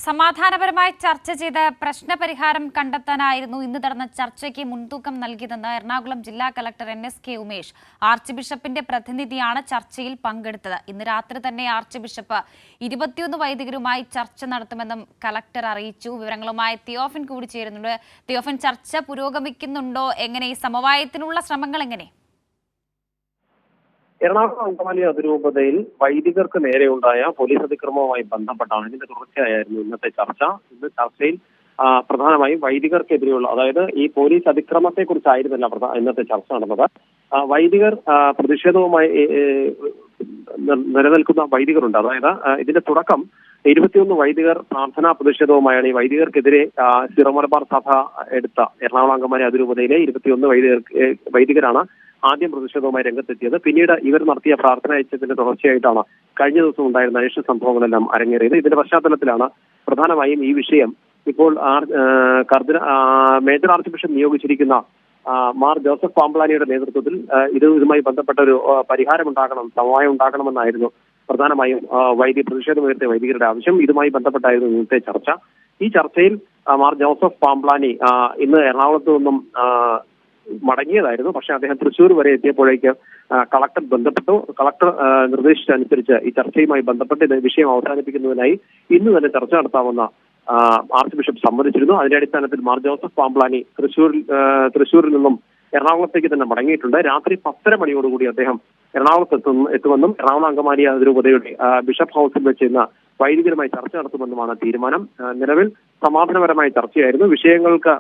സമാധാനപരമായി ചർച്ച ചെയ്ത് പ്രശ്നപരിഹാരം കണ്ടെത്താനായിരുന്നു ഇന്ന് നടന്ന ചർച്ചയ്ക്ക് മുൻതൂക്കം നൽകിയതെന്ന് എറണാകുളം ജില്ലാ കളക്ടർ NSK ഉമേഷ്. ആർച്ച് ബിഷപ്പിന്റെ പ്രതിനിധിയാണ് ചർച്ചയിൽ പങ്കെടുത്തത്. ഇന്ന് രാത്രി തന്നെ ആർച്ച് ബിഷപ്പ് 21 വൈദികരുമായി ചർച്ച നടത്തുമെന്നും കളക്ടർ അറിയിച്ചു. വിവരങ്ങളുമായി തിയോഫിൻ കൂടി ചേരുന്നുണ്ട്. തിയോഫിൻ, ചർച്ച പുരോഗമിക്കുന്നുണ്ടോ? എങ്ങനെ ഈ സമവായത്തിനുള്ള ശ്രമങ്ങൾ എങ്ങനെ? എറണാകുളം അങ്കമാലി അതിരൂപതയിൽ വൈദികർക്ക് നേരെയുണ്ടായ പോലീസ് അതിക്രമവുമായി ബന്ധപ്പെട്ടാണ് ഇതിന്റെ തുടർച്ചയായിരുന്നു ഇന്നത്തെ ചർച്ച. ഇന്ന് ചർച്ചയിൽ പ്രധാനമായും വൈദികർക്കെതിരെയുള്ള, അതായത് ഈ പോലീസ് അതിക്രമത്തെക്കുറിച്ചായിരുന്നില്ല ഇന്നത്തെ ചർച്ച നടന്നത്. വൈദികർ പ്രതിഷേധവുമായി നിലനിൽക്കുന്ന വൈദികരുണ്ട്. അതായത് ഇതിന്റെ തുടക്കം 21 വൈദികർ പ്രാർത്ഥനാ പ്രതിഷേധവുമായാണ്. ഈ വൈദികർക്കെതിരെ സിറോ മലബാർ സഭ എടുത്ത എറണാകുളം അങ്കമാലി അതിരൂപതയിലെ 21 വൈദികരാണ് ആദ്യം പ്രതിഷേധവുമായി രംഗത്തെത്തിയത്. പിന്നീട് ഇവർ നടത്തിയ പ്രാർത്ഥന യജ്ഞത്തിന്റെ തുടർച്ചയായിട്ടാണ് കഴിഞ്ഞ ദിവസം ഉണ്ടായിരുന്ന അനിഷ്ട സംഭവങ്ങളെല്ലാം അരങ്ങേറിയത്. ഇതിന്റെ പശ്ചാത്തലത്തിലാണ് പ്രധാനമായും ഈ വിഷയം ഇപ്പോൾ മേജർ ആർച്ച് ബിഷപ്പ് നിയോഗിച്ചിരിക്കുന്ന മാർ ജോസഫ് പാംപ്ലാനിയുടെ നേതൃത്വത്തിൽ ഇതുമായി ബന്ധപ്പെട്ട ഒരു പരിഹാരം ഉണ്ടാകണം, സമവായം ഉണ്ടാകണമെന്നായിരുന്നു പ്രധാനമായും പ്രതിഷേധമുയർത്തിയ വൈദികരുടെ ആവശ്യം. ഇതുമായി ബന്ധപ്പെട്ടായിരുന്നു ഇന്നത്തെ ചർച്ച. ഈ ചർച്ചയിൽ മാർ ജോസഫ് പാംപ്ലാനി ഇന്ന് എറണാകുളത്ത് നിന്നും മടങ്ങിയതായിരുന്നു. പക്ഷെ അദ്ദേഹം തൃശ്ശൂർ വരെ എത്തിയപ്പോഴേക്ക് കളക്ടർ ബന്ധപ്പെട്ടു. കളക്ടർ നിർദ്ദേശിച്ചനുസരിച്ച് ഈ ചർച്ചയുമായി ബന്ധപ്പെട്ട് ഇത് വിഷയം അവസാനിപ്പിക്കുന്നതിനായി ഇന്ന് തന്നെ ചർച്ച നടത്താമെന്ന ആർച്ച് ബിഷപ്പ് സമ്മതിച്ചിരുന്നു. അതിന്റെ അടിസ്ഥാനത്തിൽ മാർ ജോസഫ് പാംപ്ലാനി തൃശ്ശൂരിൽ നിന്നും എറണാകുളത്തേക്ക് തന്നെ മടങ്ങിയിട്ടുണ്ട്. രാത്രി 10:30 മണിയോടുകൂടി അദ്ദേഹം എറണാകുളത്ത് എത്തുമെന്നും എറണാകുളം അങ്കമാലി അതിരൂപതയുടെ ബിഷപ്പ് ഹൗസിൽ വെച്ച് ഇന്ന് വൈദികരുമായി ചർച്ച നടത്തുമെന്നുമാണ് തീരുമാനം. നിലവിൽ സമാധാനപരമായ ചർച്ചയായിരുന്നു. വിഷയങ്ങൾക്ക്,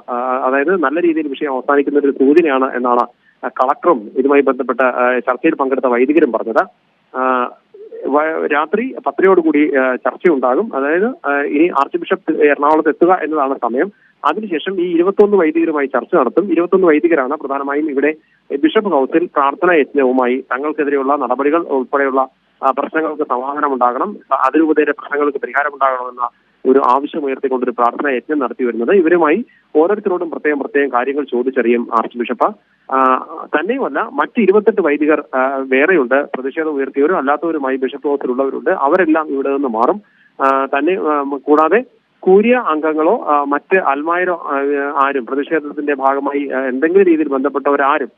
അതായത് നല്ല രീതിയിൽ വിഷയം അവസാനിക്കുന്ന ഒരു സൂചനയാണ് എന്നാണ് കളക്ടറും ഇതുമായി ബന്ധപ്പെട്ട ചർച്ചയിൽ പങ്കെടുത്ത വൈദികരും പറഞ്ഞത്. രാത്രി 10:00 ചർച്ചയുണ്ടാകും. അതായത് ഇനി ആർച്ച് ബിഷപ്പ് എറണാകുളത്ത് എത്തുക എന്നതാണ് സമയം. അതിനുശേഷം ഈ 21 വൈദികരുമായി ചർച്ച നടത്തും. 21 വൈദികരാണ് പ്രധാനമായും ഇവിടെ ബിഷപ്പ് ഹൗസിൽ പ്രാർത്ഥനാ യജ്ഞവുമായി തങ്ങൾക്കെതിരെയുള്ള നടപടികൾ ഉൾപ്പെടെയുള്ള പ്രശ്നങ്ങൾക്ക് സമാധാനം ഉണ്ടാകണം, അതിരൂപതയുടെ പ്രശ്നങ്ങൾക്ക് പരിഹാരം ഉണ്ടാകണമെന്ന ഒരു ആവശ്യം ഉയർത്തിക്കൊണ്ടൊരു പ്രാർത്ഥനാ യജ്ഞം നടത്തി വരുന്നത്. ഇവരുമായി ഓരോരുത്തരോടും പ്രത്യേകം കാര്യങ്ങൾ ചോദിച്ചറിയും ആർച്ച് ബിഷപ്പ്. തന്നെയുമല്ല, മറ്റ് 28 വൈദികർ വേറെയുണ്ട്. പ്രതിഷേധം ഉയർത്തിയവരും അല്ലാത്തവരുമായി ബിഷപ്പ് ഹൗസിലുള്ളവരുണ്ട്. അവരെല്ലാം ഇവിടെ നിന്ന് മാറും. കൂടാതെ കൂരിയ അംഗങ്ങളോ മറ്റ് അൽമായരോ ആരും പ്രതിഷേധത്തിന്റെ ഭാഗമായി എന്തെങ്കിലും രീതിയിൽ ബന്ധപ്പെട്ടവരാരും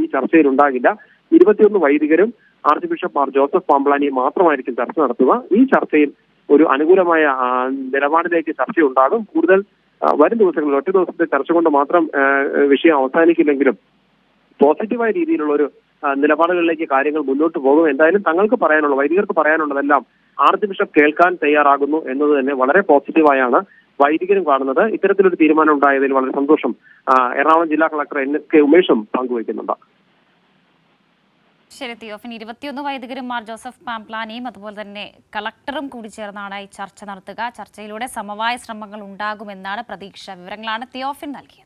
ഈ ചർച്ചയിൽ ഉണ്ടാകില്ല. 21 വൈദികരും ആർച്ച് ബിഷപ്പ് മാർ ജോസഫ് പാംപ്ലാനിയും മാത്രമായിരിക്കും ചർച്ച നടത്തുക. ഈ ചർച്ചയിൽ ഒരു അനുകൂലമായ നിലപാടിലേക്ക് ചർച്ചയുണ്ടാകും. കൂടുതൽ വരും ദിവസങ്ങളിൽ ഒറ്റ ദിവസത്തെ ചർച്ച കൊണ്ട് മാത്രം വിഷയം അവസാനിക്കില്ലെങ്കിലും പോസിറ്റീവായ രീതിയിലുള്ള ഒരു നിലപാടുകളിലേക്ക് കാര്യങ്ങൾ മുന്നോട്ട് പോകും. എന്തായാലും വൈദികർക്ക് പറയാനുള്ളതെല്ലാം ആർച്ച് ബിഷപ്പ് കേൾക്കാൻ തയ്യാറാകുന്നു എന്നത് തന്നെ വളരെ പോസിറ്റീവായാണ് വൈദികരും കാണുന്നത്. ഇത്തരത്തിലൊരു തീരുമാനം ഉണ്ടായതിൽ വളരെ സന്തോഷം എറണാകുളം ജില്ലാ കളക്ടർ NSK ഉമേഷും പങ്കുവയ്ക്കുന്നുണ്ട്. ശരി തിയോഫിൻ, 21 വൈദികരും മാർ ജോസഫ് പാംപ്ലാനിയും അതുപോലെ തന്നെ കളക്ടറും കൂടി ചേർന്നാണ് ഈ ചർച്ച നടത്തുക. ചർച്ചയിലൂടെ സമവായ ശ്രമങ്ങൾ ഉണ്ടാകുമെന്നാണ് പ്രതീക്ഷ. വിവരങ്ങളാണ് തിയോഫിൻ നൽകിയത്.